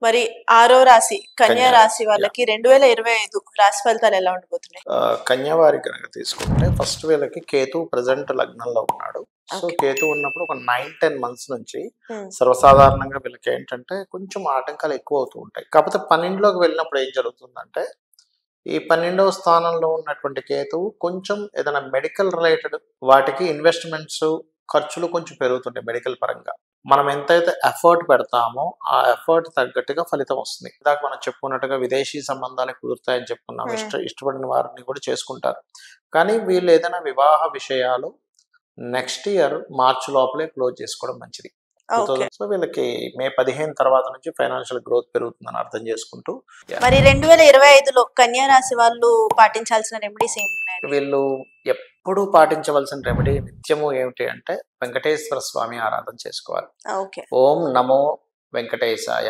మరి ఆరో రాశి కన్యా కన్యా రాశి యా వాళ్ళకి 2025 రాశి ఫలితాలు ఎలా ఉండబోతున్నాయి? కన్యా వారికి కనుక తీసుకుంటే ఫస్ట్ వీళ్ళకి కేతు ప్రజెంట్ లగ్నంలో ఉన్నాడు. So okay. కేతు ఉన్నప్పుడు ఒక 9-10 మంత్స్ నుంచి హ్మ్. సర్వసాధారణంగా వీళ్ళకి ఏంటంటే కొంచెం ఆటంకాలు ఎక్కువ అవుతూ ఉంటాయి. కాకపోతే 12లోకి వెళ్ళినప్పుడు ఏం జరుగుతుందంటే ఈ 12వ స్థానంలో ఉన్నటువంటి కేతువు కొంచెం ఏదైనా మెడికల్ రిలేటెడ్ వాటికి ఇన్వెస్ట్మెంట్స్ ఖర్చులు కొంచెం పెరుగుతుంటాయి మెడికల్ పరంగా. మనం ఎంతైతే ఎఫర్ట్ పెడతామో ఆ ఎఫర్ట్ తగ్గట్టుగా ఫలితం వస్తుంది. ఇందాక మనం చెప్పుకున్నట్టుగా విదేశీ సంబంధాలు కుదురుతాయని చెప్పుకున్నాం. హ్మ్. ఇష్టపడిన వారిని కూడా చేసుకుంటారు. కానీ వీళ్ళు ఏదైనా వివాహ విషయాలు నెక్స్ట్ ఇయర్ మార్చ్ లోపలే క్లోజ్ చేసుకోవడం మంచిది. ఓకే. సో వీళ్ళకి మే 15 తర్వాత నుంచి ఫైనాన్షియల్ గ్రోత్ పెరుగుతుందని అర్థం చేసుకుంటూ మరి 2025లో కన్యా రాశి వాళ్ళు పాటించాల్సిన రెమెడీస్ ఏమున్నాయండి? వీళ్ళు ఎప్పుడూ పాటించవలసిన రెమెడీ నిత్యము ఏమిటి అంటే వెంకటేశ్వర స్వామి ఆరాధన చేసుకోవాలి. ఓకే. ఓం నమో వెంకటేశాయ